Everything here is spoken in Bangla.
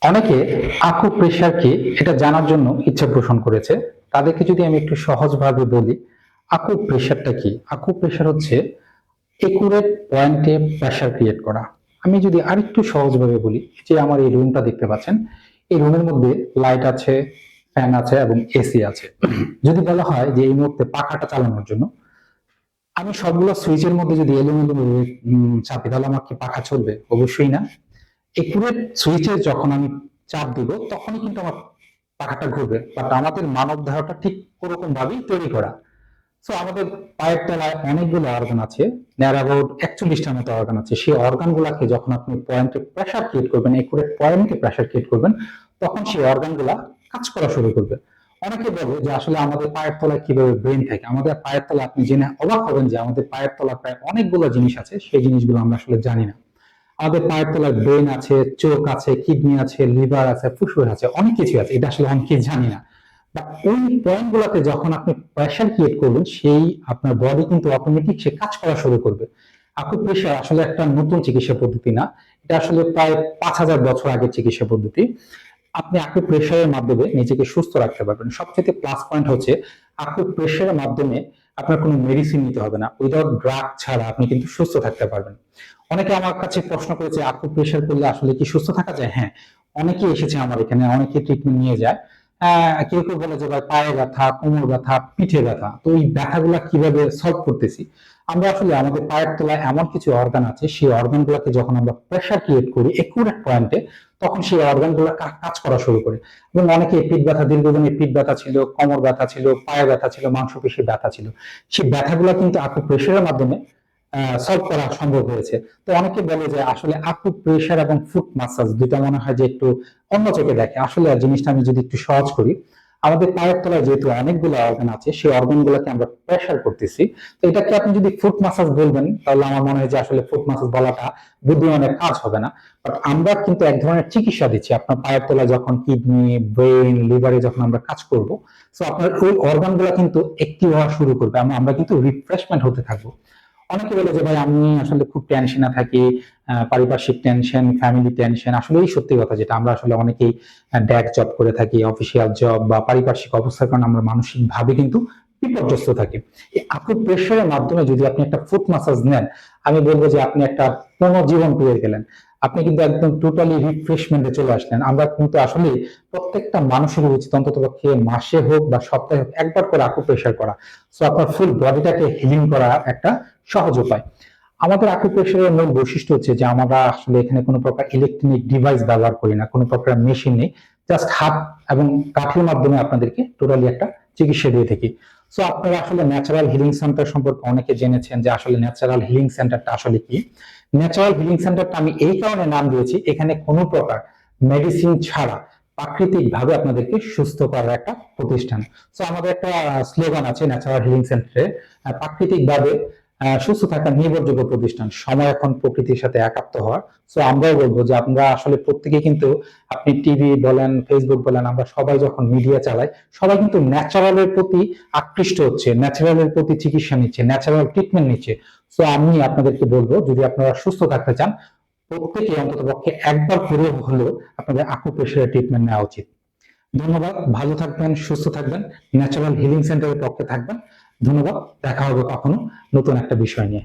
অনেকে আকুপ্রেশার কি এটা জানার জন্য ইচ্ছা পোষণ করেছে। তাদেরকে যদি আমি একটু সহজভাবে বলি, আকুপ্রেশারটা কি? আকুপ্রেশার হচ্ছে একুরেট পয়েন্টে প্রেশার ক্রিয়েট করা। আমি যদি আরেকটু সহজভাবে বলি, যে আমার এই রুমটা দেখতে পাচ্ছেন, এই রুমের মধ্যে লাইট আছে, ফ্যান আছে এবং এসি আছে। যদি বলা হয় যে এই মুহূর্তে পাখাটা চালানোর জন্য আমি সবগুলো সুইচের মধ্যে যদি এলোমেলো চাপি, তাহলে আমার কি পাখা চলবে? অবশ্যই না। একুরেট সুইচে যখন আমি চাপ দিব, তখনই কিন্তু আমার পাখাটা ঘুরবে। বাট আমাদের মানব দেহটা ঠিক ওরকম ভাবেই তৈরি করা। সো আমাদের পায়ের তলায় অনেকগুলো অর্গান আছে, নিয়ার অ্যাবাউট 41টার মতো অর্গান আছে। সেই অর্গান গুলাকে যখন আপনি পয়েন্টে প্রেশার ক্রিয়েট করবেন, একুরেট পয়েন্টে প্রেশার ক্রিয়েট করবেন, তখন সেই অর্গান গুলা কাজ করা শুরু করবে। অনেকে বলে যে আসলে আমাদের পায়ের তলায় কিভাবে ব্রেন থাকে। আমাদের পায়ের তলায় আপনি জেনে অবাক হবেন যে আমাদের পায়ের তলায় প্রায় অনেকগুলো জিনিস আছে, সেই জিনিসগুলো আমরা আসলে জানি না। আমাদের পায়ের তলায় ব্রেন আছে, চোখ আছে, কিডনি আছে, লিভার আছে, ফুসফুস আছে, অনেক কিছু আছে, এটা আসলে অনেকেই জানি না। বা ওই পয়েন্ট গুলাতে যখন আপনি প্রেশার ক্রিয়েট করবেন, সেই আপনার বডি কিন্তু অটোমেটিক সে কাজ করা শুরু করবে। আকুপ্রেশার আসলে একটা নতুন চিকিৎসা পদ্ধতি না, এটা আসলে প্রায় 5,000 বছর আগের চিকিৎসা পদ্ধতি। আপনি আকুপ্রেশারের মাধ্যমে নিজেকে সুস্থ রাখতে পারবেন। সবচেয়ে প্লাস পয়েন্ট হচ্ছে আকুপ্রেশারের মাধ্যমে আপনার কোনো মেডিসিন নিতে হবে না। উইদাউট ড্রাগ ছাড়া আপনি কিন্তু সুস্থ থাকতে পারবেন। অনেকে আমার কাছে প্রশ্ন করেছে আকুপ্রেশার করলে আসলে কি সুস্থ থাকা যায়? হ্যাঁ, অনেকেই এসেছে আমার এখানে, অনেকে ট্রিটমেন্ট নিয়ে যায়। কেউ কেউ বলে যে ভাই পায়ে ব্যথা, কোমর ব্যথা, পিঠে ব্যথা, তো এই ব্যথাগুলা কিভাবে সলভ করতেছি? আমরা আসলে আমাদের পায়ের তলায় এমন কিছু অর্গান আছে, সেই অর্গান গুলাকে যখন আমরা প্রেশার ক্রিয়েট করি একুরেট পয়েন্টে, তখন সেই অর্গান গুলা কাজ করা শুরু করে। এবং অনেকে পিঠ ব্যথা, দীর্ঘদিনের পিঠ ব্যথা ছিল, কোমর ব্যথা ছিল, পায়ে ব্যথা ছিল, মাংসপেশির ব্যথা ছিল, সেই ব্যথাগুলা কিন্তু আকুপ্রেশারের মাধ্যমে সলভ করা সম্ভব হয়েছে। তো অনেকে বলে যে আসলে আকুপ্রেশার এবং ফুট মাসাজ দুইটা মনে হয় যে একটু অন্য চোখে দেখে। আসলে জিনিসটা আমি যদি একটু সহজ করি, আমাদের পায়ের তলায় যেহেতু অনেকগুলো অর্গান আছে, সেই অর্গান গুলোকে আমরা প্রেশার করতেছি। তো এটাকে আপনি যদি ফুট মাসাজ বলবেন, তাহলে আমার মনে হয় যে আসলে ফুট মাসাজ বলাটা বুদ্ধিমানের কাজ হবে না। বাট আমরা কিন্তু এক ধরনের চিকিৎসা দিচ্ছি আপনার পায়ের তলায়, যখন কিডনি, ব্রেন, লিভারে যখন আমরা কাজ করব, তো আপনার ওই অর্গান গুলা কিন্তু অ্যাক্টিভ হওয়া শুরু করবে, আমরা কিন্তু রিফ্রেশমেন্ট হতে থাকবো। অনেকে বলে যে ভাই আমি আসলে খুব টেনশনে থাকি, পারিপার্শ্বিক টেনশন, ফ্যামিলি টেনশন। আসলে এই সত্যি কথা, যেটা আমরা আসলে অনেকেই ড্যাক জব করে থাকি, অফিসিয়াল জব বা পারিপার্শ্বিক অবস্থার কারণে আমরা মানসিক ভাবে কিন্তু বিপর্যস্ত থাকি। এই আকুপ্রেশারের মাধ্যমে যদি আপনি একটা ফুট মাসাজ নেন, আমি বলবো যে আপনি একটা পুনর্জীবন পেয়ে গেলেন। আপনি কিন্তু একদম টোটালি রিফ্রেশমেন্টে চলে আসলেন। আমরা কিন্তু আসলে প্রত্যেকটা মানুষের উচিত অন্তত পক্ষে মাসে হোক বা সপ্তাহে হোক একবার করে আকুপ্রেশার করা। সো আপনার ফুল বডিটাকে হিলিং করা একটা সহজ উপায়। আমাদের আকুপ্রেশারের মূল বৈশিষ্ট্য হচ্ছে যে আমরা আসলে এখানে কোনো প্রকার ইলেকট্রনিক ডিভাইস ব্যবহার করি না, কোনো প্রকার মেশিন নেই। জাস্ট হাত এবং কাঠের মাধ্যমে আপনাদেরকে টোটালি একটা চিকিৎসা দিয়ে থাকি। সো আপনারা আসলে ন্যাচারাল হিলিং সেন্টার সম্পর্কে অনেকে জেনেছেন যে আসলে ন্যাচারাল হিলিং সেন্টারটা আসলে কি। ন্যাচারাল হিলিং সেন্টারটা আমি এই কারণে নাম দিয়েছি, এখানে কোনো প্রকার মেডিসিন ছাড়া প্রাকৃতিক ভাবে আপনাদেরকে সুস্থ করার একটা প্রতিষ্ঠান। সো আমাদের একটা স্লোগান আছে ন্যাচারাল হিলিং সেন্টারে, প্রাকৃতিক ভাবে সুস্থ থাকার নির্ভরযোগ্য প্রতিষ্ঠান, সময় এখন প্রকৃতির সাথে একাত্ম হওয়ার। সো আমরাও বলবো যে আমরা আসলে প্রত্যেকে কিন্তু, আপনি টিভি বলেন, ফেসবুক বলেন, আমরা সবাই যখন মিডিয়া চালাই, সবাই কিন্তু ন্যাচারালের প্রতি আকৃষ্ট হচ্ছে, ন্যাচারালের প্রতি চিকিৎসা নিচ্ছে, ন্যাচারাল ট্রিটমেন্ট নিচ্ছে। সো আমি আপনাদেরকে বলবো, যদি আপনারা সুস্থ থাকতে চান, প্রত্যেকে অন্তত পক্ষে একবার করে হলেও আপনাদের আকুপ্রেশারের ট্রিটমেন্ট নেওয়া উচিত। ধন্যবাদ, ভালো থাকবেন, সুস্থ থাকবেন, ন্যাচারাল হিলিং সেন্টারের পক্ষে থাকবেন। ধন্যবাদ, দেখা হবে কখনো নতুন একটা বিষয় নিয়ে।